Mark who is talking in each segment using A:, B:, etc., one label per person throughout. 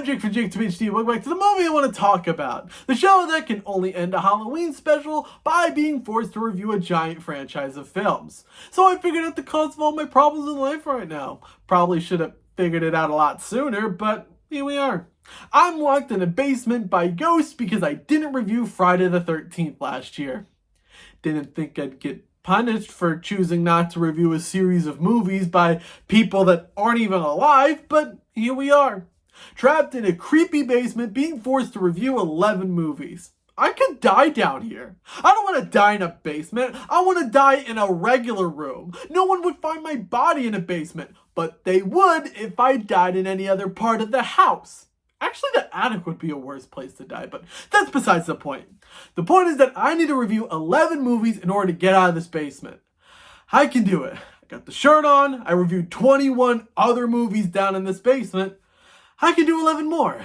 A: Jake from JacobTubeHD. Welcome back to the movie I want to talk about. The show that can only end a Halloween special by being forced to review a giant franchise of films. So I figured out the cause of all my problems in life right now. Probably should have figured it out a lot sooner, but here we are. I'm locked in a basement by ghosts because I didn't review Friday the 13th last year. Didn't think I'd get punished for choosing not to review a series of movies by people that aren't even alive, but here we are. Trapped in a creepy basement being forced to review 11 movies. I could die down here. I don't want to die in a basement. I want to die in a regular room. No one would find my body in a basement, but they would if I died in any other part of the house. Actually, the attic would be a worse place to die, but that's besides the point. The point is that I need to review 11 movies in order to get out of this basement. I can do it. I got the shirt on. I reviewed 21 other movies down in this basement. I can do 11 more.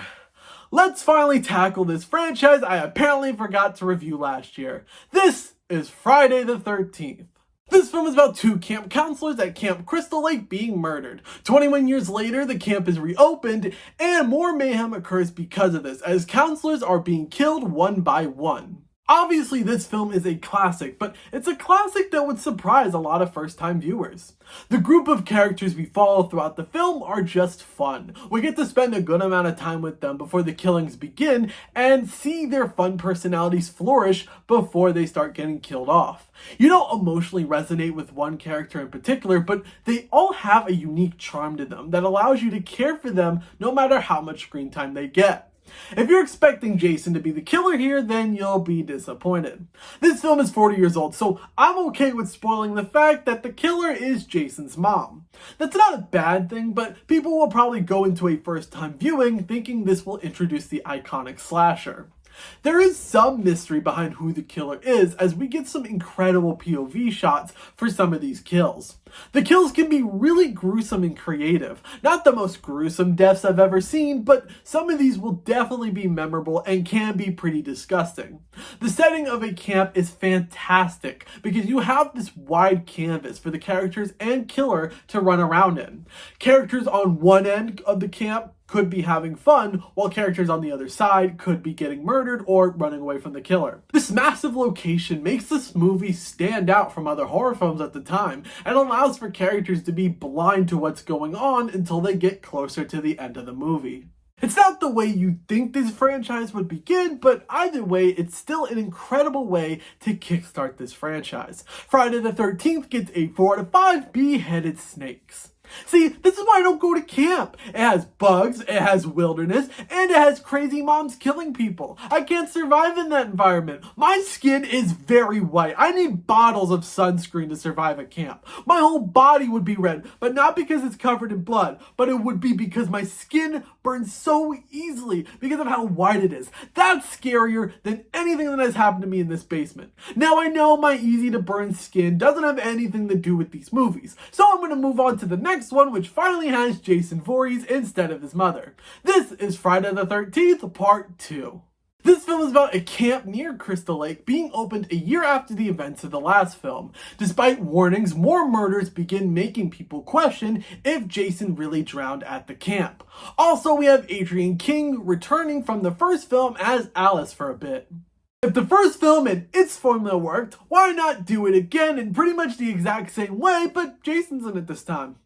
A: Let's finally tackle this franchise I apparently forgot to review last year. This is Friday the 13th. This film is about two camp counselors at Camp Crystal Lake being murdered. 21 years later, the camp is reopened, and more mayhem occurs because of this, as counselors are being killed one by one. Obviously, this film is a classic, but it's a classic that would surprise a lot of first-time viewers. The group of characters we follow throughout the film are just fun. We get to spend a good amount of time with them before the killings begin and see their fun personalities flourish before they start getting killed off. You don't emotionally resonate with one character in particular, but they all have a unique charm to them that allows you to care for them no matter how much screen time they get. If you're expecting Jason to be the killer here, then you'll be disappointed. This film is 40 years old, so I'm okay with spoiling the fact that the killer is Jason's mom. That's not a bad thing, but people will probably go into a first-time viewing thinking this will introduce the iconic slasher. There is some mystery behind who the killer is, as we get some incredible POV shots for some of these kills. The kills can be really gruesome and creative. Not the most gruesome deaths I've ever seen, but some of these will definitely be memorable and can be pretty disgusting. The setting of a camp is fantastic because you have this wide canvas for the characters and killer to run around in. Characters on one end of the camp could be having fun, while characters on the other side could be getting murdered or running away from the killer. This massive location makes this movie stand out from other horror films at the time, and allows for characters to be blind to what's going on until they get closer to the end of the movie. It's not the way you'd think this franchise would begin, but either way, it's still an incredible way to kickstart this franchise. Friday the 13th gets a 4 out of 5 beheaded snakes. See, this is why I don't go to camp. It has bugs, it has wilderness, and it has crazy moms killing people. I can't survive in that environment. My skin is very white. I need bottles of sunscreen to survive at camp. My whole body would be red, but not because it's covered in blood, but it would be because my skin burns so easily because of how white it is. That's scarier than anything that has happened to me in this basement. Now I know my easy to burn skin doesn't have anything to do with these movies, so I'm going to move on to the next one, which finally has Jason Voorhees instead of his mother. This is Friday the 13th, Part 2. This film is about a camp near Crystal Lake being opened a year after the events of the last film. Despite warnings, more murders begin making people question if Jason really drowned at the camp. Also, we have Adrienne King returning from the first film as Alice for a bit. If the first film and its formula worked, why not do it again in pretty much the exact same way, but Jason's in it this time.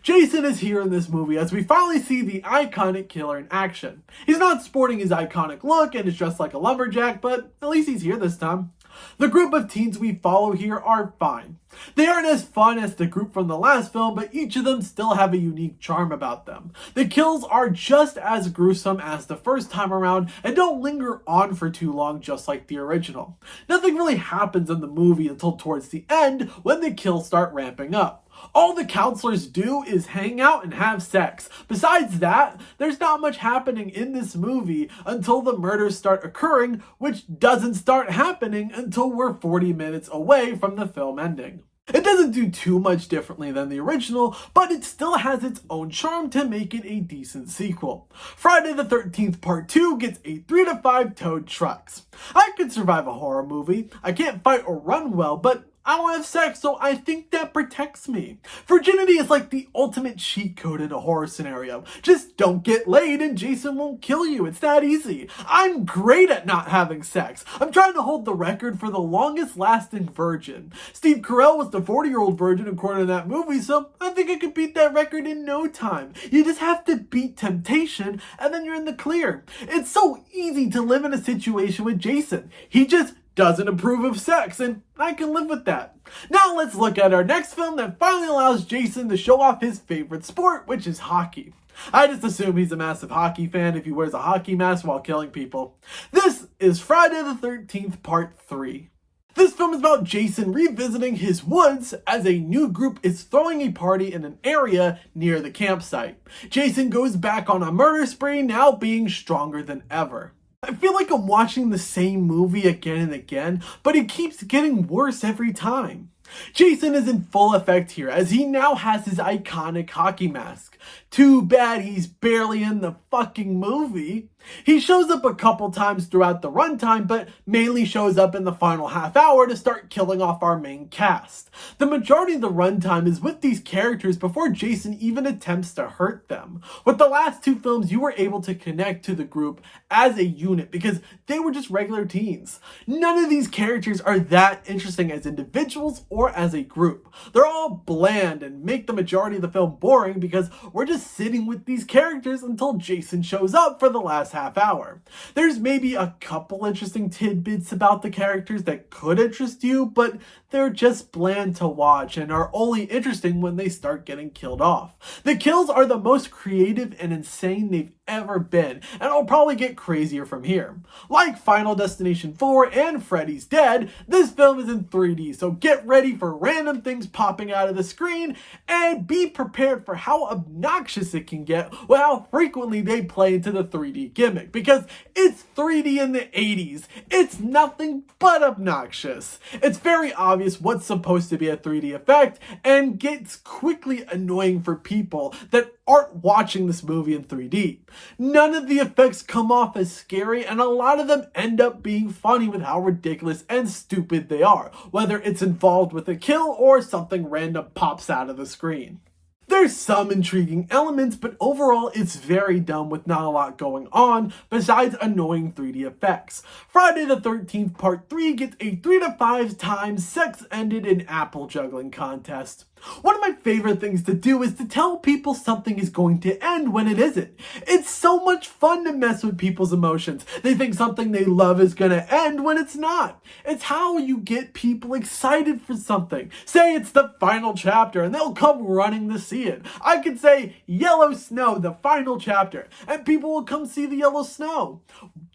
A: Jason is here in this movie as we finally see the iconic killer in action. He's not sporting his iconic look and is dressed like a lumberjack, but at least he's here this time. The group of teens we follow here are fine. They aren't as fun as the group from the last film, but each of them still have a unique charm about them. The kills are just as gruesome as the first time around and don't linger on for too long just like the original. Nothing really happens in the movie until towards the end when the kills start ramping up. All the counselors do is hang out and have sex. Besides that, there's not much happening in this movie until the murders start occurring, which doesn't start happening until we're 40 minutes away from the film ending. It doesn't do too much differently than the original, but it still has its own charm to make it a decent sequel. Friday the 13th Part 2 gets a 3 to 5 towed trucks. I could survive a horror movie. I can't fight or run well, but I don't have sex, so I think that protects me. Virginity is like the ultimate cheat code in a horror scenario. Just don't get laid and Jason won't kill you. It's that easy. I'm great at not having sex. I'm trying to hold the record for the longest lasting virgin. Steve Carell was the 40-year-old virgin according to that movie, so I think I could beat that record in no time. You just have to beat temptation and then you're in the clear. It's so easy to live in a situation with Jason. He just doesn't approve of sex, and I can live with that. Now let's look at our next film that finally allows Jason to show off his favorite sport, which is hockey. I just assume he's a massive hockey fan if he wears a hockey mask while killing people. This is Friday the 13th Part 3. This film is about Jason revisiting his woods as a new group is throwing a party in an area near the campsite. Jason goes back on a murder spree, now being stronger than ever. I feel like I'm watching the same movie again and again, but it keeps getting worse every time. Jason is in full effect here as he now has his iconic hockey mask. Too bad he's barely in the fucking movie. He shows up a couple times throughout the runtime, but mainly shows up in the final half hour to start killing off our main cast. The majority of the runtime is with these characters before Jason even attempts to hurt them. With the last two films, you were able to connect to the group as a unit because they were just regular teens. None of these characters are that interesting as individuals or as a group. They're all bland and make the majority of the film boring because we're just sitting with these characters until Jason shows up for the last half hour. There's maybe a couple interesting tidbits about the characters that could interest you, but they're just bland to watch and are only interesting when they start getting killed off. The kills are the most creative and insane they've ever been, and it'll probably get crazier from here. Like Final Destination 4 and Freddy's Dead, this film is in 3D, so get ready for random things popping out of the screen and be prepared for how obnoxious it can get with how frequently they play into the 3D gimmick, because it's 3D in the 80s. It's nothing but obnoxious. It's very obvious what's supposed to be a 3D effect and gets quickly annoying for people that aren't watching this movie in 3D. None of the effects come off as scary, and a lot of them end up being funny with how ridiculous and stupid they are, whether it's involved with a kill or something random pops out of the screen. There's some intriguing elements, but overall it's very dumb with not a lot going on besides annoying 3D effects. Friday the 13th Part 3 gets a 3 to 5 times sex ended in apple juggling contest. One of my favorite things to do is to tell people something is going to end when it isn't. It's so much fun to mess with people's emotions. They think something they love is going to end when it's not. It's how you get people excited for something. Say it's the final chapter and they'll come running to see it. I could say Yellow Snow, the final chapter, and people will come see the yellow snow.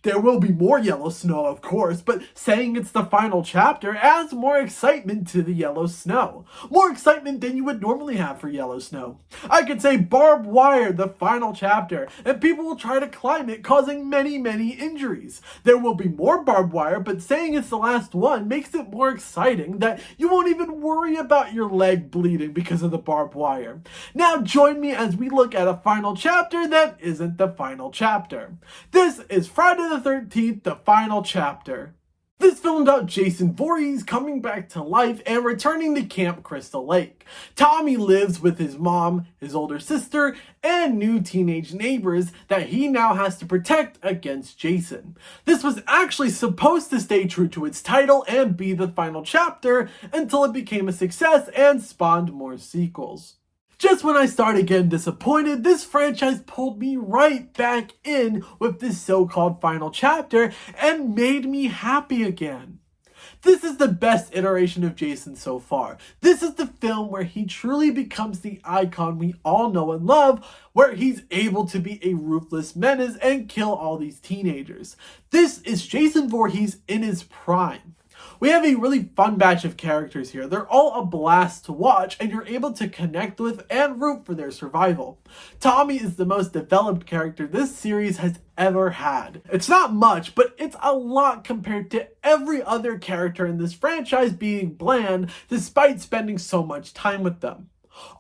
A: There will be more yellow snow, of course, but saying it's the final chapter adds more excitement to the yellow snow. More excitement than you would normally have for yellow snow. I could say barbed wire, the final chapter, and people will try to climb it, causing many injuries. There will be more barbed wire, but saying it's the last one makes it more exciting that you won't even worry about your leg bleeding because of the barbed wire. Now join me as we look at a final chapter that isn't the final chapter. This is Friday the 13th, the final chapter. This film about Jason Voorhees coming back to life and returning to Camp Crystal Lake. Tommy lives with his mom, his older sister, and new teenage neighbors that he now has to protect against Jason. This was actually supposed to stay true to its title and be the final chapter until it became a success and spawned more sequels. Just when I started getting disappointed, this franchise pulled me right back in with this so-called final chapter and made me happy again. This is the best iteration of Jason so far. This is the film where he truly becomes the icon we all know and love, where he's able to be a ruthless menace and kill all these teenagers. This is Jason Voorhees in his prime. We have a really fun batch of characters here. They're all a blast to watch, and you're able to connect with and root for their survival. Tommy is the most developed character this series has ever had. It's not much, but it's a lot compared to every other character in this franchise being bland, despite spending so much time with them.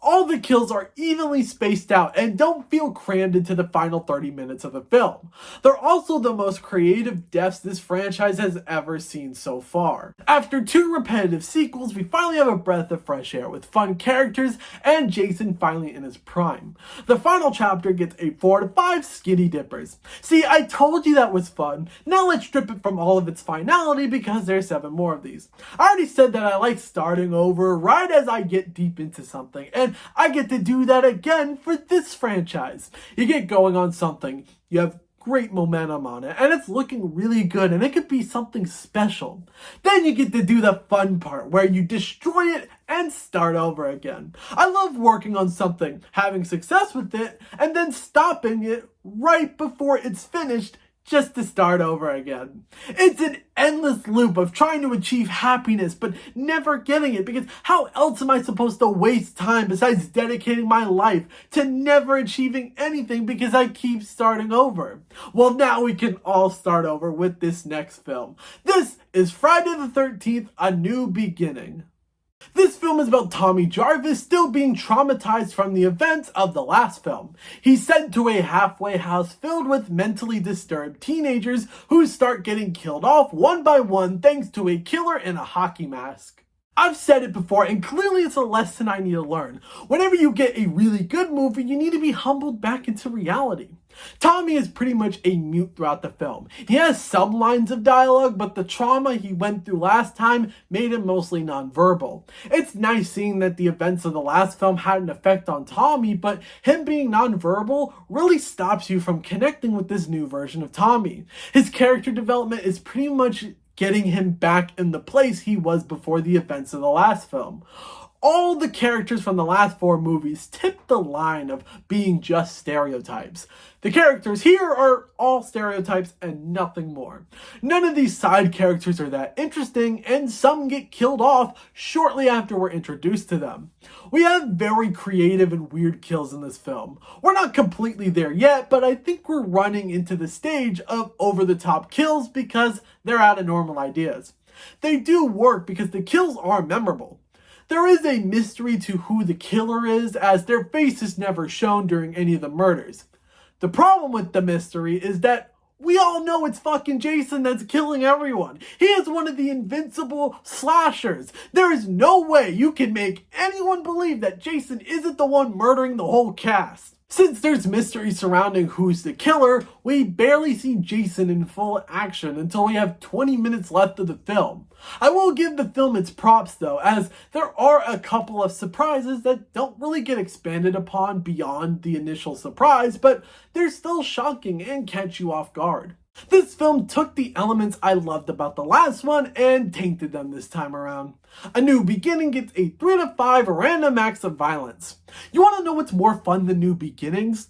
A: All the kills are evenly spaced out and don't feel crammed into the final 30 minutes of the film. They're also the most creative deaths this franchise has ever seen so far. After 2 repetitive sequels, we finally have a breath of fresh air with fun characters and Jason finally in his prime. The final chapter gets a 4 to 5 skinny dippers. See, I told you that was fun. Now let's strip it from all of its finality because there's 7 more of these. I already said that I like starting over right as I get deep into something, and I get to do that again for this franchise. You get going on something, you have great momentum on it, and it's looking really good, and it could be something special. Then you get to do the fun part where you destroy it and start over again. I love working on something, having success with it, and then stopping it right before it's finished just to start over again. It's an endless loop of trying to achieve happiness but never getting it, because how else am I supposed to waste time besides dedicating my life to never achieving anything because I keep starting over? Well, now we can all start over with this next film. This is Friday the 13th, A New Beginning. This film is about Tommy Jarvis still being traumatized from the events of the last film. He's sent to a halfway house filled with mentally disturbed teenagers who start getting killed off one by one thanks to a killer in a hockey mask. I've said it before, and clearly it's a lesson I need to learn. Whenever you get a really good movie, you need to be humbled back into reality. Tommy is pretty much a mute throughout the film. He has some lines of dialogue, but the trauma he went through last time made him mostly nonverbal. It's nice seeing that the events of the last film had an effect on Tommy, but him being nonverbal really stops you from connecting with this new version of Tommy. His character development is pretty much getting him back in the place he was before the events of the last film. All the characters from the last 4 movies tip the line of being just stereotypes. The characters here are all stereotypes and nothing more. None of these side characters are that interesting, and some get killed off shortly after we're introduced to them. We have very creative and weird kills in this film. We're not completely there yet, but I think we're running into the stage of over-the-top kills because they're out of normal ideas. They do work because the kills are memorable. There is a mystery to who the killer is, as their face is never shown during any of the murders. The problem with the mystery is that we all know it's fucking Jason that's killing everyone. He is one of the invincible slashers. There is no way you can make anyone believe that Jason isn't the one murdering the whole cast. Since there's mystery surrounding who's the killer, we barely see Jason in full action until we have 20 minutes left of the film. I will give the film its props though, as there are a couple of surprises that don't really get expanded upon beyond the initial surprise, but they're still shocking and catch you off guard. This film took the elements I loved about the last one and tainted them this time around. A New Beginning gets a 3 to 5 random acts of violence. You want to know what's more fun than New Beginnings?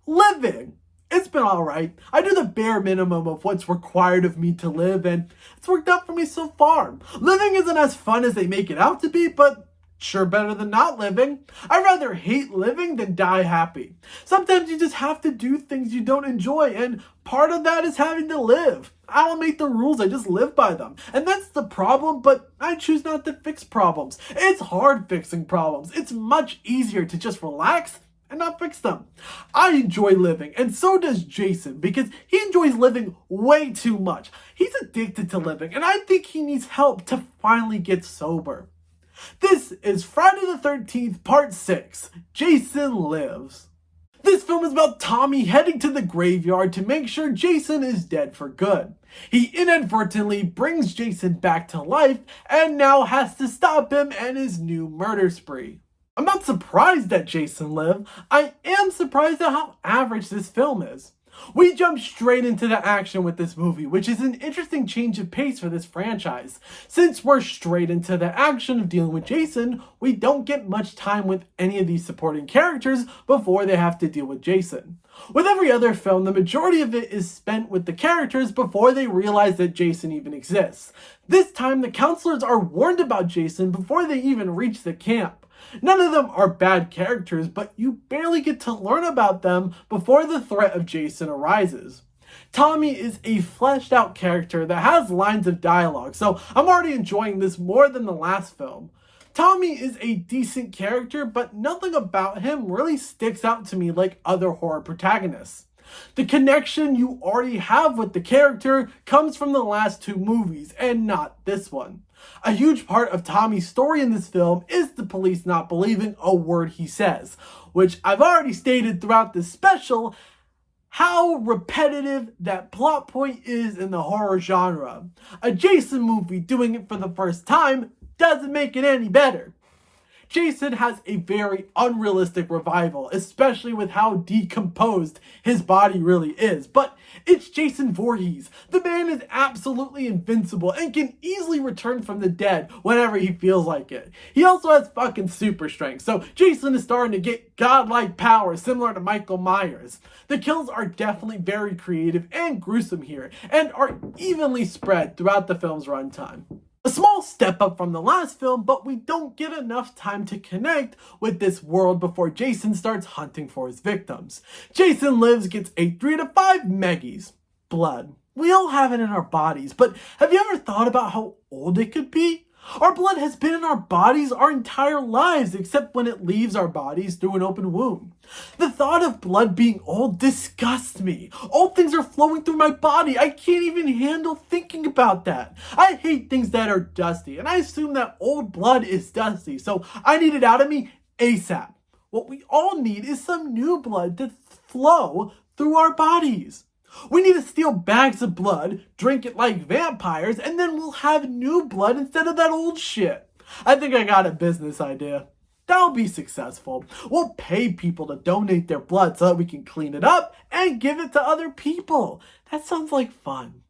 A: Living! It's been alright. I do the bare minimum of what's required of me to live, and it's worked out for me so far. Living isn't as fun as they make it out to be, but sure better than not living. I'd rather hate living than die happy. Sometimes you just have to do things you don't enjoy, and part of that is having to live. I don't make the rules, I just live by them. And that's the problem, but I choose not to fix problems. It's hard fixing problems. It's much easier to just relax and not fix them. I enjoy living, and so does Jason, because he enjoys living way too much. He's addicted to living, and I think he needs help to finally get sober. This is Friday the 13th, Part 6, Jason Lives. This film is about Tommy heading to the graveyard to make sure Jason is dead for good. He inadvertently brings Jason back to life and now has to stop him and his new murder spree. I'm not surprised that Jason lived. I am surprised at how average this film is. We jump straight into the action with this movie, which is an interesting change of pace for this franchise. Since we're straight into the action of dealing with Jason, we don't get much time with any of these supporting characters before they have to deal with Jason. With every other film, the majority of it is spent with the characters before they realize that Jason even exists. This time, the counselors are warned about Jason before they even reach the camp. None of them are bad characters, but you barely get to learn about them before the threat of Jason arises. Tommy is a fleshed out character that has lines of dialogue, so I'm already enjoying this more than the last film. Tommy is a decent character, but nothing about him really sticks out to me like other horror protagonists. The connection you already have with the character comes from the last two movies, and not this one. A huge part of Tommy's story in this film is the police not believing a word he says, which I've already stated throughout this special how repetitive that plot point is in the horror genre. A Jason movie doing it for the first time doesn't make it any better. Jason has a very unrealistic revival, especially with how decomposed his body really is. But it's Jason Voorhees. The man is absolutely invincible and can easily return from the dead whenever he feels like it. He also has fucking super strength, so Jason is starting to get godlike powers similar to Michael Myers. The kills are definitely very creative and gruesome here, and are evenly spread throughout the film's runtime. A small step up from the last film, but we don't get enough time to connect with this world before Jason starts hunting for his victims. Jason Lives gets a 3 to 5 Meggies. Blood. We all have it in our bodies, but have you ever thought about how old it could be? Our blood has been in our bodies our entire lives, except when it leaves our bodies through an open wound. The thought of blood being old disgusts me. Old things are flowing through my body. I can't even handle thinking about that. I hate things that are dusty, and I assume that old blood is dusty, so I need it out of me ASAP. What we all need is some new blood to flow through our bodies. We need to steal bags of blood, drink it like vampires, and then we'll have new blood instead of that old shit. I think I got a business idea. That'll be successful. We'll pay people to donate their blood so that we can clean it up and give it to other people. That sounds like fun.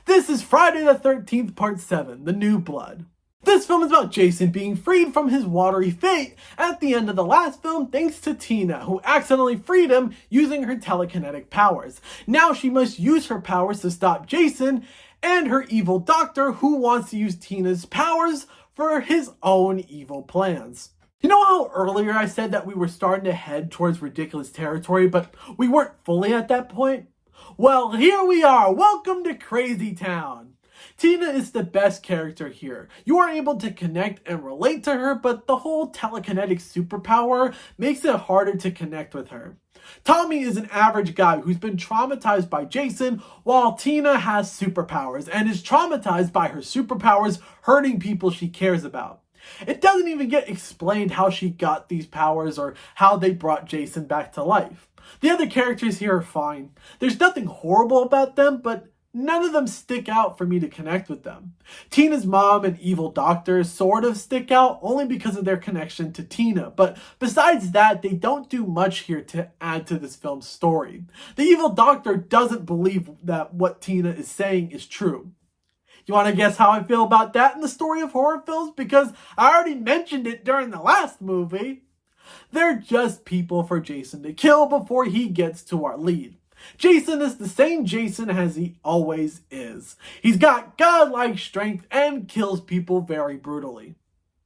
A: This is Friday the 13th, Part 7, The New Blood. This film is about Jason being freed from his watery fate at the end of the last film thanks to Tina, who accidentally freed him using her telekinetic powers. Now she must use her powers to stop Jason and her evil doctor, who wants to use Tina's powers for his own evil plans. You know how earlier I said that we were starting to head towards ridiculous territory, but we weren't fully at that point? Well, here we are. Welcome to Crazy Town. Tina is the best character here. You are able to connect and relate to her, but the whole telekinetic superpower makes it harder to connect with her. Tommy is an average guy who's been traumatized by Jason, while Tina has superpowers and is traumatized by her superpowers hurting people she cares about. It doesn't even get explained how she got these powers or how they brought Jason back to life. The other characters here are fine. There's nothing horrible about them, but none of them stick out for me to connect with them. Tina's mom and evil doctor sort of stick out only because of their connection to Tina, but besides that, they don't do much here to add to this film's story. The evil doctor doesn't believe that what Tina is saying is true. You want to guess how I feel about that in the story of horror films? Because I already mentioned it during the last movie. They're just people for Jason to kill before he gets to our lead. Jason is the same Jason as he always is. He's got godlike strength and kills people very brutally.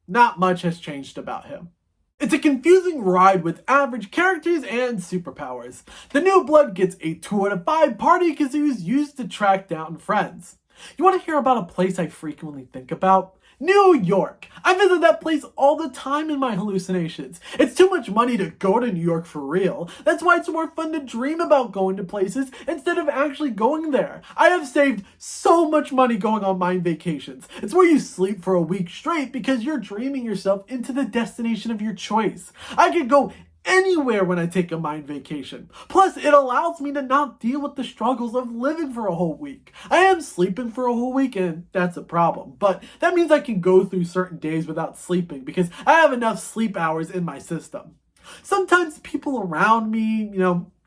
A: Not much has changed about him. It's a confusing ride with average characters and superpowers. The New Blood gets a 2 out of 5 party because he was used to track down friends. You want to hear about a place I frequently think about? New York. I visit that place all the time in my hallucinations. It's too much money to go to New York for real. That's why it's more fun to dream about going to places instead of actually going there. I have saved so much money going on mind vacations. It's where you sleep for a week straight because you're dreaming yourself into the destination of your choice. I could go anywhere when I take a mind vacation. Plus, it allows me to not deal with the struggles of living for a whole week. I am sleeping for a whole week and that's a problem, but that means I can go through certain days without sleeping because I have enough sleep hours in my system. Sometimes people around me,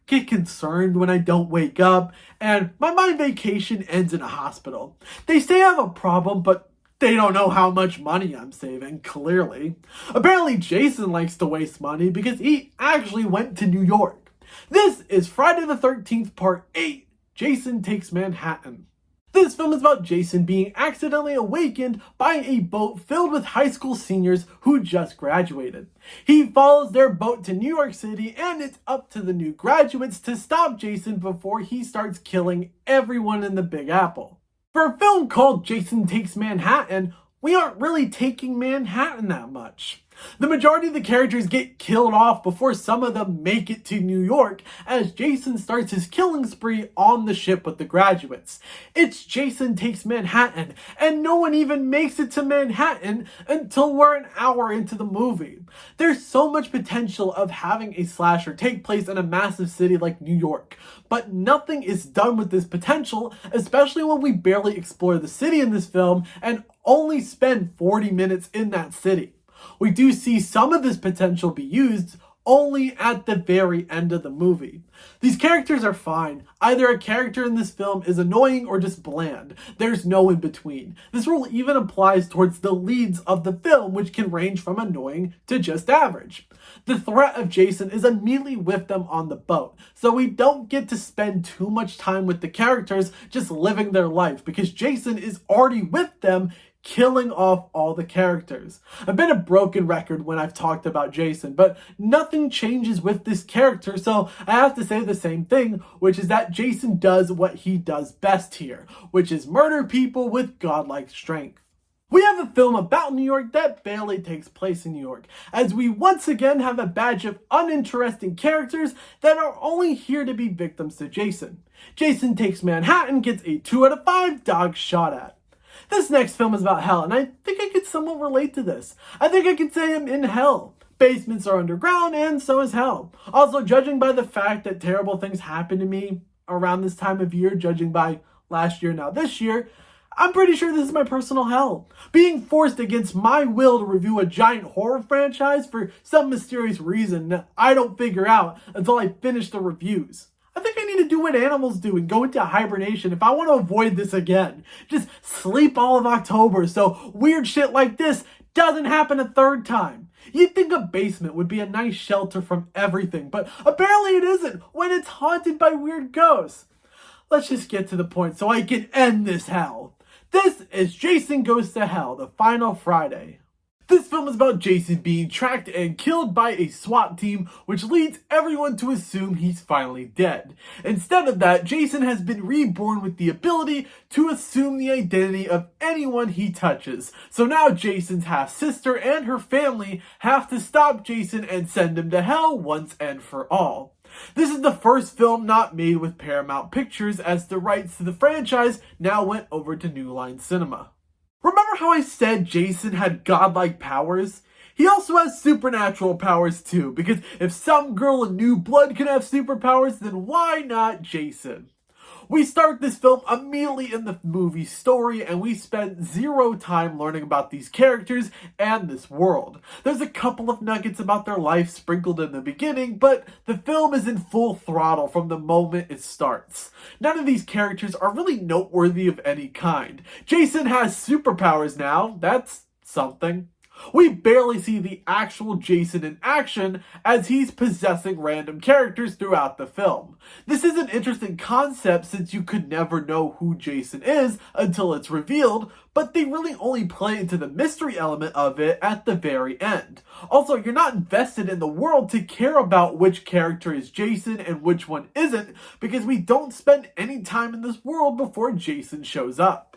A: get concerned when I don't wake up, and my mind vacation ends in a hospital. They say I have a problem, but they don't know how much money I'm saving, clearly. Apparently, Jason likes to waste money because he actually went to New York. This is Friday the 13th, Part 8, Jason Takes Manhattan. This film is about Jason being accidentally awakened by a boat filled with high school seniors who just graduated. He follows their boat to New York City, and it's up to the new graduates to stop Jason before he starts killing everyone in the Big Apple. For a film called Jason Takes Manhattan, we aren't really taking Manhattan that much. The majority of the characters get killed off before some of them make it to New York, as Jason starts his killing spree on the ship with the graduates. It's Jason Takes Manhattan, and no one even makes it to Manhattan until we're an hour into the movie. There's so much potential of having a slasher take place in a massive city like New York, but nothing is done with this potential, especially when we barely explore the city in this film and only spend 40 minutes in that city. We do see some of this potential be used only at the very end of the movie. These characters are fine. Either a character in this film is annoying or just bland. There's no in between. This rule even applies towards the leads of the film, which can range from annoying to just average. The threat of Jason is immediately with them on the boat, so we don't get to spend too much time with the characters just living their life, because Jason is already with them, killing off all the characters. I've been a broken record when I've talked about Jason, but nothing changes with this character, so I have to say the same thing, which is that Jason does what he does best here, which is murder people with godlike strength. We have a film about New York that barely takes place in New York, as we once again have a batch of uninteresting characters that are only here to be victims to Jason. Jason Takes Manhattan gets a 2 out of 5 dogs shot at. This next film is about hell, and I think I could somewhat relate to this. I think I could say I'm in hell. Basements are underground, and so is hell. Also, judging by the fact that terrible things happen to me around this time of year, judging by last year, now this year, I'm pretty sure this is my personal hell. Being forced against my will to review a giant horror franchise for some mysterious reason that I don't figure out until I finish the reviews. I think I need to do what animals do and go into hibernation if I want to avoid this again. Just sleep all of October so weird shit like this doesn't happen a third time. You'd think a basement would be a nice shelter from everything, but apparently it isn't when it's haunted by weird ghosts. Let's just get to the point so I can end this hell. This is Jason Goes to Hell, the final Friday. This film is about Jason being tracked and killed by a SWAT team, which leads everyone to assume he's finally dead. Instead of that, Jason has been reborn with the ability to assume the identity of anyone he touches. So now Jason's half-sister and her family have to stop Jason and send him to hell once and for all. This is the first film not made with Paramount Pictures, as the rights to the franchise now went over to New Line Cinema. Remember how I said Jason had godlike powers? He also has supernatural powers too, because if some girl in New Blood can have superpowers, then why not Jason? We start this film immediately in the movie story, and we spend zero time learning about these characters and this world. There's a couple of nuggets about their life sprinkled in the beginning, but the film is in full throttle from the moment it starts. None of these characters are really noteworthy of any kind. Jason has superpowers now, that's something. We barely see the actual Jason in action as he's possessing random characters throughout the film. This is an interesting concept since you could never know who Jason is until it's revealed, but they really only play into the mystery element of it at the very end. Also, you're not invested in the world to care about which character is Jason and which one isn't, because we don't spend any time in this world before Jason shows up.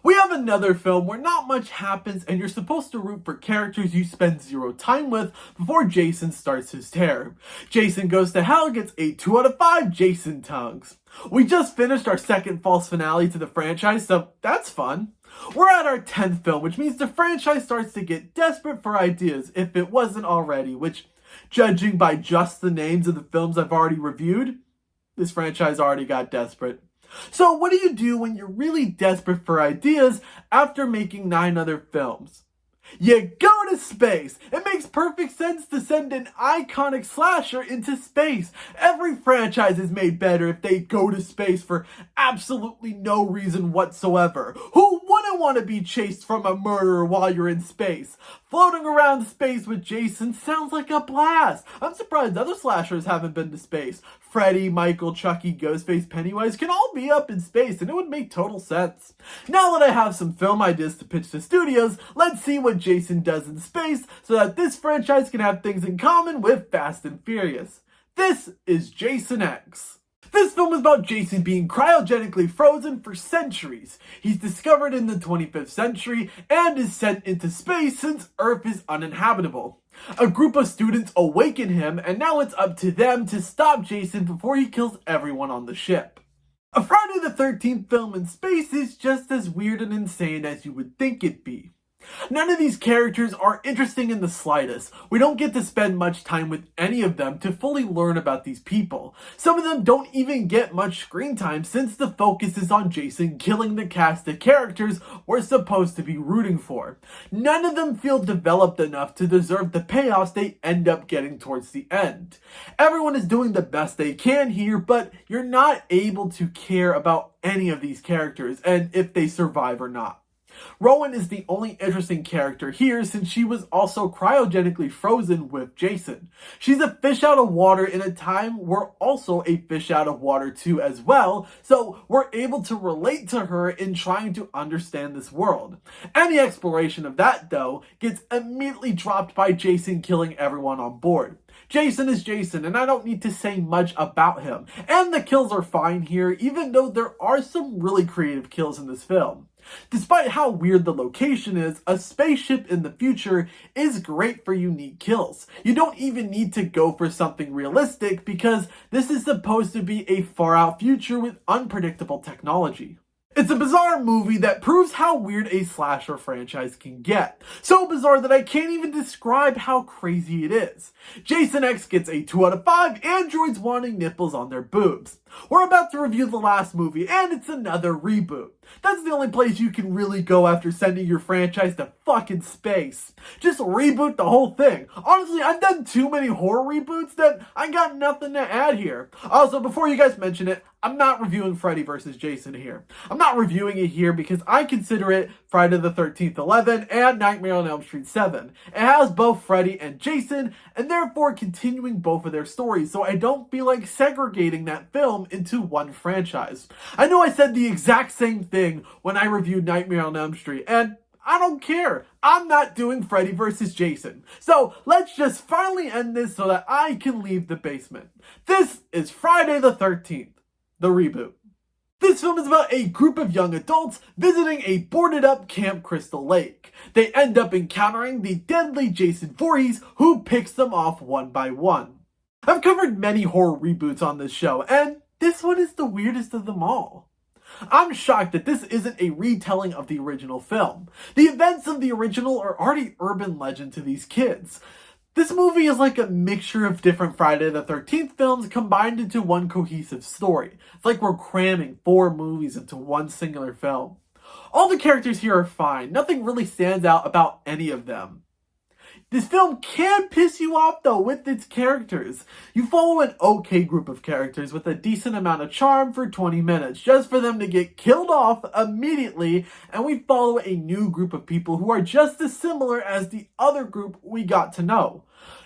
A: We have another film where not much happens and you're supposed to root for characters you spend zero time with before Jason starts his terror. Jason Goes to Hell gets a 2 out of 5 Jason tongues. We just finished our second false finale to the franchise, so that's fun. We're at our 10th film, which means the franchise starts to get desperate for ideas if it wasn't already, which, judging by just the names of the films I've already reviewed, this franchise already got desperate. So what do you do when you're really desperate for ideas after making 9 other films? You go to space! It makes perfect sense to send an iconic slasher into space. Every franchise is made better if they go to space for absolutely no reason whatsoever. Who wouldn't want to be chased from a murderer while you're in space? Floating around space with Jason sounds like a blast. I'm surprised other slashers haven't been to space. Freddy, Michael, Chucky, Ghostface, Pennywise can all be up in space, and it would make total sense. Now that I have some film ideas to pitch to studios, let's see what Jason does in space so that this franchise can have things in common with Fast and Furious. This is Jason X. This film is about Jason being cryogenically frozen for centuries. He's discovered in the 25th century and is sent into space since Earth is uninhabitable. A group of students awaken him, and now it's up to them to stop Jason before he kills everyone on the ship. A Friday the 13th film in space is just as weird and insane as you would think it'd be. None of these characters are interesting in the slightest. We don't get to spend much time with any of them to fully learn about these people. Some of them don't even get much screen time since the focus is on Jason killing the cast of characters we're supposed to be rooting for. None of them feel developed enough to deserve the payoffs they end up getting towards the end. Everyone is doing the best they can here, but you're not able to care about any of these characters and if they survive or not. Rowan is the only interesting character here since she was also cryogenically frozen with Jason. She's a fish out of water in a time we're also a fish out of water too as well, so we're able to relate to her in trying to understand this world. Any exploration of that though gets immediately dropped by Jason killing everyone on board. Jason is Jason, and I don't need to say much about him. And the kills are fine here, even though there are some really creative kills in this film. Despite how weird the location is, a spaceship in the future is great for unique kills. You don't even need to go for something realistic because this is supposed to be a far out future with unpredictable technology. It's a bizarre movie that proves how weird a slasher franchise can get. So bizarre that I can't even describe how crazy it is. Jason X gets a 2 out of 5 androids wanting nipples on their boobs. We're about to review the last movie, and it's another reboot. That's the only place you can really go after sending your franchise to fucking space. Just reboot the whole thing. Honestly, I've done too many horror reboots that I got nothing to add here. Also, before you guys mention it, I'm not reviewing Freddy vs. Jason here. I'm not reviewing it here because I consider it Friday the 13th 11 and Nightmare on Elm Street 7. It has both Freddy and Jason, and therefore continuing both of their stories, so I don't feel like segregating that film into one franchise. I know I said the exact same thing when I reviewed Nightmare on Elm Street, and I don't care. I'm not doing Freddy vs. Jason. So let's just finally end this so that I can leave the basement. This is Friday the 13th, the reboot. This film is about a group of young adults visiting a boarded up Camp Crystal Lake. They end up encountering the deadly Jason Voorhees, who picks them off one by one. I've covered many horror reboots on this show, and this one is the weirdest of them all. I'm shocked that this isn't a retelling of the original film. The events of the original are already urban legend to these kids. This movie is like a mixture of different Friday the 13th films combined into one cohesive story. It's like we're cramming 4 movies into one singular film. All the characters here are fine. Nothing really stands out about any of them. This film can piss you off though with its characters. You follow an okay group of characters with a decent amount of charm for 20 minutes just for them to get killed off immediately, and we follow a new group of people who are just as similar as the other group we got to know.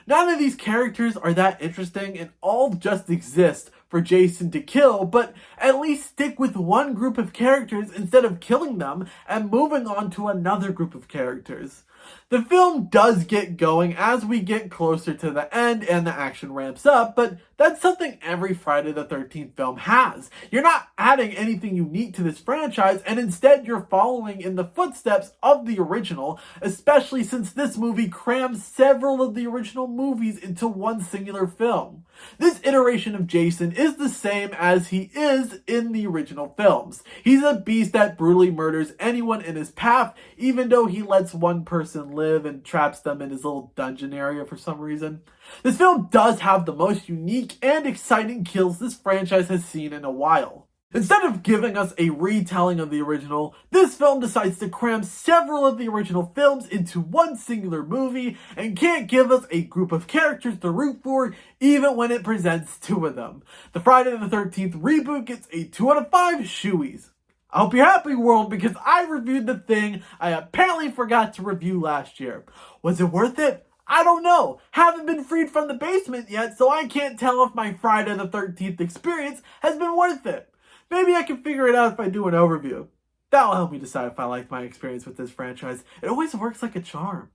A: None of these characters are that interesting and all just exist for Jason to kill, but at least stick with one group of characters instead of killing them and moving on to another group of characters. The film does get going as we get closer to the end and the action ramps up, but that's something every Friday the 13th film has. You're not adding anything unique to this franchise, and instead you're following in the footsteps of the original, especially since this movie crams several of the original movies into one singular film. This iteration of Jason is the same as he is in the original films. He's a beast that brutally murders anyone in his path, even though he lets one person live and traps them in his little dungeon area for some reason. This film does have the most unique and exciting kills this franchise has seen in a while. Instead of giving us a retelling of the original, this film decides to cram several of the original films into one singular movie and can't give us a group of characters to root for even when it presents 2 of them. The Friday the 13th reboot gets a 2 out of 5 shoeies. I hope you're happy, world, because I reviewed the thing I apparently forgot to review last year. Was it worth it? I don't know. Haven't been freed from the basement yet, so I can't tell if my Friday the 13th experience has been worth it. Maybe I can figure it out if I do an overview. That'll help me decide if I like my experience with this franchise. It always works like a charm.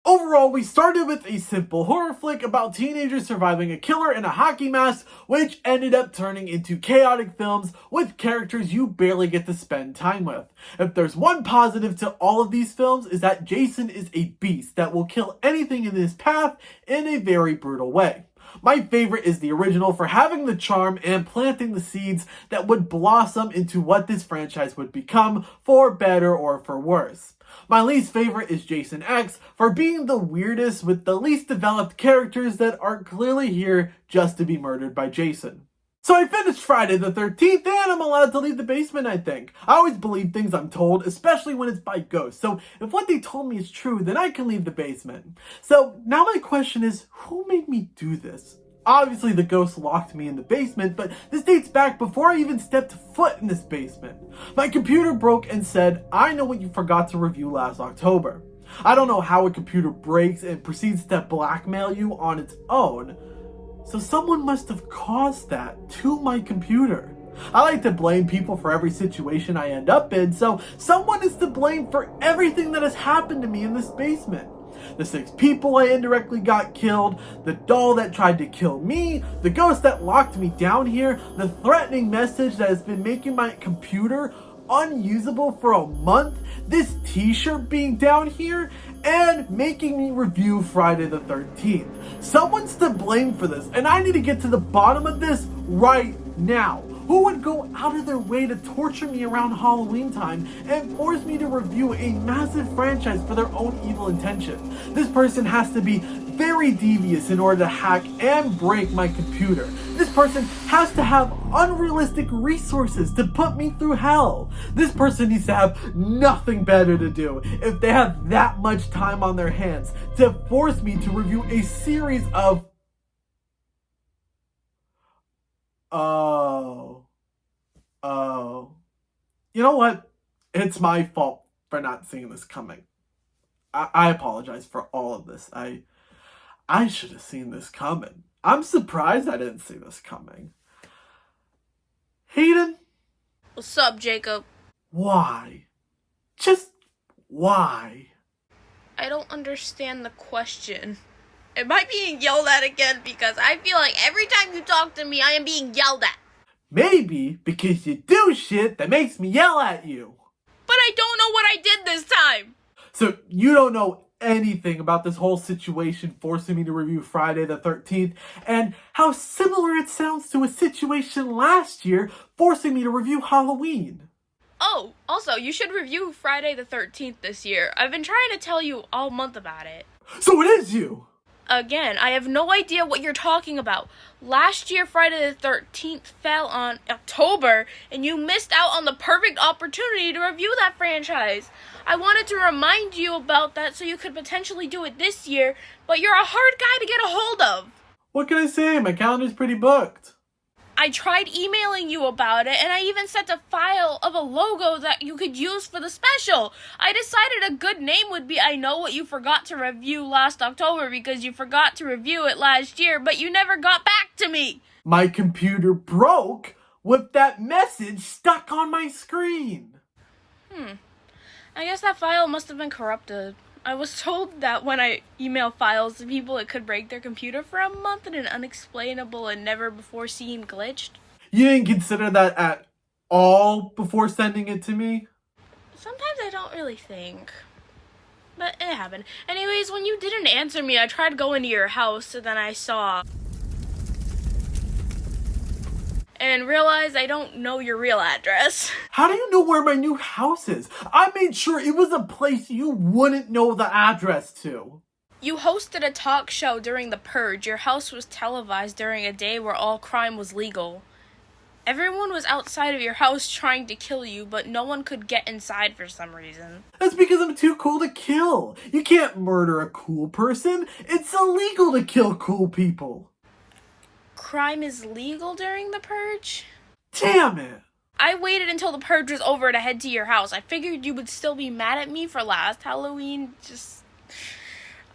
A: Overall, we started with a simple horror flick about teenagers surviving a killer in a hockey mask, which ended up turning into chaotic films with characters you barely get to spend time with. If there's one positive to all of these films, is that Jason is a beast that will kill anything in his path in a very brutal way. My favorite is the original for having the charm and planting the seeds that would blossom into what this franchise would become, for better or for worse. My least favorite is Jason X for being the weirdest with the least developed characters that are clearly here just to be murdered by Jason. So I finished Friday the 13th and I'm allowed to leave the basement, I think. I always believe things I'm told, especially when it's by ghosts. So if what they told me is true, then I can leave the basement. So now my question is, who made me do this? Obviously the ghost locked me in the basement, but this dates back before I even stepped foot in this basement. My computer broke and said, I know what you forgot to review last October. I don't know how a computer breaks and proceeds to blackmail you on its own, so someone must have caused that to my computer. I like to blame people for every situation I end up in, so someone is to blame for everything that has happened to me in this basement. The 6 people I indirectly got killed, the doll that tried to kill me, the ghost that locked me down here, the threatening message that has been making my computer unusable for a month, this t-shirt being down here, and making me review Friday the 13th. Someone's to blame for this, and I need to get to the bottom of this right now. Who would go out of their way to torture me around Halloween time and force me to review a massive franchise for their own evil intention? This person has to be very devious in order to hack and break my computer. This person has to have unrealistic resources to put me through hell. This person needs to have nothing better to do if they have that much time on their hands to force me to review a series of You know what? It's my fault for not seeing this coming. I apologize for all of this. I should have seen this coming. I'm surprised I didn't see this coming. Hayden?
B: What's up, Jacob?
A: Why? Just why?
B: I don't understand the question. Am I being yelled at again? Because I feel like every time you talk to me, I am being yelled at.
A: Maybe because you do shit that makes me yell at you.
B: But I don't know what I did this time.
A: So you don't know anything about this whole situation forcing me to review Friday the 13th and how similar it sounds to a situation last year forcing me to review Halloween.
B: Oh, also, you should review Friday the 13th this year. I've been trying to tell you all month about it.
A: So it is you!
B: Again, I have no idea what you're talking about. Last year, Friday the 13th fell on October, and you missed out on the perfect opportunity to review that franchise. I wanted to remind you about that so you could potentially do it this year, but you're a hard guy to get a hold of.
A: What can I say? My calendar's pretty booked.
B: I tried emailing you about it, and I even sent a file of a logo that you could use for the special. I decided a good name would be I Know What You Forgot to Review Last October because you forgot to review it last year, but you never got back to me.
A: My computer broke with that message stuck on my screen.
B: I guess that file must have been corrupted. I was told that when I email files to people, it could break their computer for a month in an unexplainable and never-before-seen glitch.
A: You didn't consider that at all before sending it to me?
B: Sometimes I don't really think. But it happened. Anyways, when you didn't answer me, I tried going to your house, and then I saw and realized I don't know your real address.
A: How do you know where my new house is? I made sure it was a place you wouldn't know the address to.
B: You hosted a talk show during the purge. Your house was televised during a day where all crime was legal. Everyone was outside of your house trying to kill you, but no one could get inside for some reason.
A: That's because I'm too cool to kill. You can't murder a cool person. It's illegal to kill cool people.
B: Crime is legal during the purge?
A: Damn it!
B: I waited until the purge was over to head to your house. I figured you would still be mad at me for last Halloween, just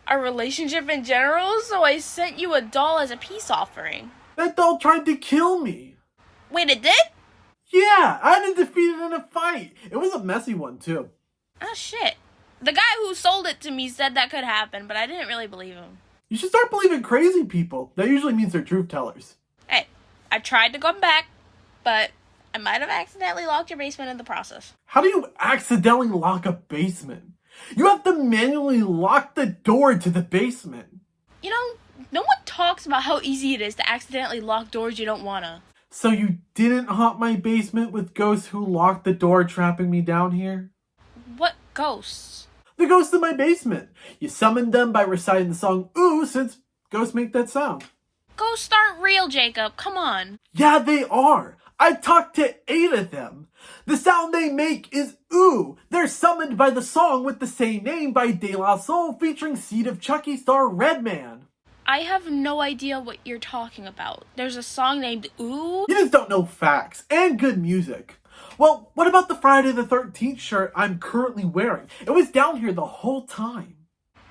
B: our relationship in general, so I sent you a doll as a peace offering.
A: That doll tried to kill me.
B: Wait, it did?
A: Yeah, I had to defeat it in a fight. It was a messy one, too.
B: Oh, shit. The guy who sold it to me said that could happen, but I didn't really believe him.
A: You should start believing crazy people. That usually means they're truth tellers.
B: Hey, I tried to come back, but I might have accidentally locked your basement in the process.
A: How do you accidentally lock a basement? You have to manually lock the door to the basement.
B: You know, no one talks about how easy it is to accidentally lock doors you don't wanna.
A: So you didn't haunt my basement with ghosts who locked the door, trapping me down here?
B: What ghosts?
A: The ghosts in my basement. You summoned them by reciting the song Ooh, since ghosts make that sound.
B: Ghosts aren't real, Jacob. Come on.
A: Yeah, they are. I talked to 8 of them. The sound they make is ooh. They're summoned by the song with the same name by De La Soul featuring Seed of Chucky star Redman.
B: I have no idea what you're talking about. There's a song named Ooh?
A: You just don't know facts and good music. Well, what about the Friday the 13th shirt I'm currently wearing? It was down here the whole time.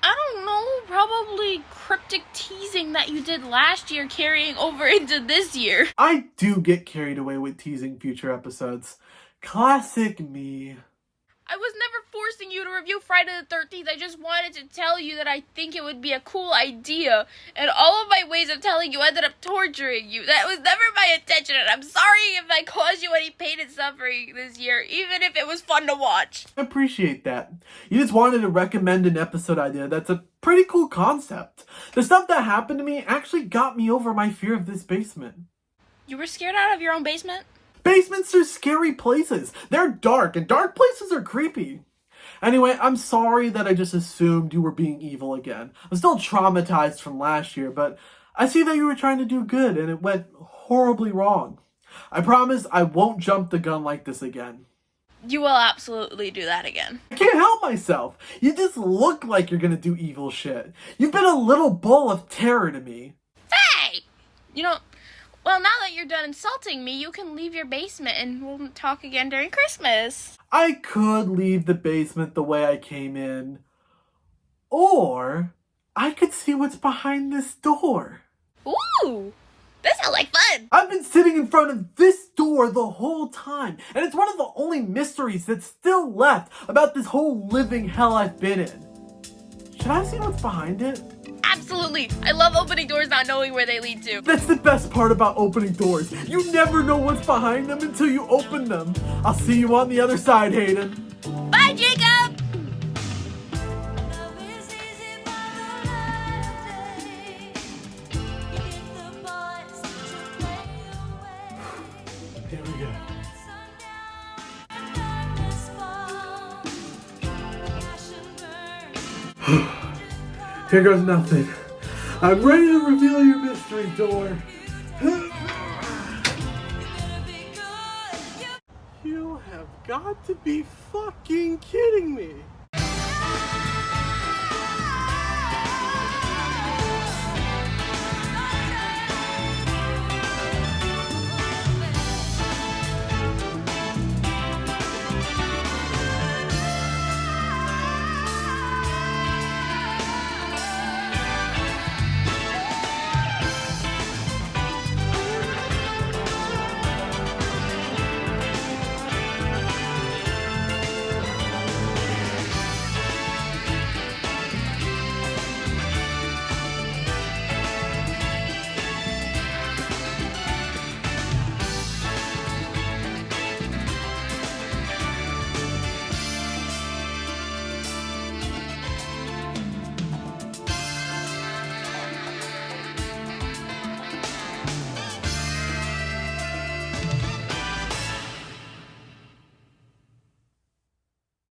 B: I don't know, probably cryptic teasing that you did last year carrying over into this year.
A: I do get carried away with teasing future episodes. Classic me.
B: I was never forcing you to review Friday the 13th. I just wanted to tell you that I think it would be a cool idea. And all of my ways of telling you ended up torturing you. That was never my intention. And I'm sorry if I caused you any pain and suffering this year, even if it was fun to watch.
A: I appreciate that. You just wanted to recommend an episode idea that's a pretty cool concept. The stuff that happened to me actually got me over my fear of this basement.
B: You were scared out of your own basement?
A: Basements are scary places. They're dark, and dark places are creepy. Anyway, I'm sorry that I just assumed you were being evil again. I'm still traumatized from last year, but I see that you were trying to do good, and it went horribly wrong. I promise I won't jump the gun like this again.
B: You will absolutely do that again.
A: I can't help myself. You just look like you're gonna do evil shit. You've been a little bull of terror to me.
B: Hey! You know, well, now that you're done insulting me, you can leave your basement and we'll talk again during Christmas.
A: I could leave the basement the way I came in. Or I could see what's behind this door.
B: Ooh! That sounds like fun!
A: I've been sitting in front of this door the whole time, and it's one of the only mysteries that's still left about this whole living hell I've been in. Should I see what's behind it?
B: Absolutely! I love opening doors not knowing where they lead to.
A: That's the best part about opening doors. You never know what's behind them until you open them. I'll see you on the other side, Hayden.
B: Bye, Jacob!
A: Here we go. Here goes nothing. I'm ready to reveal your mystery door. You have got to be fucking kidding me.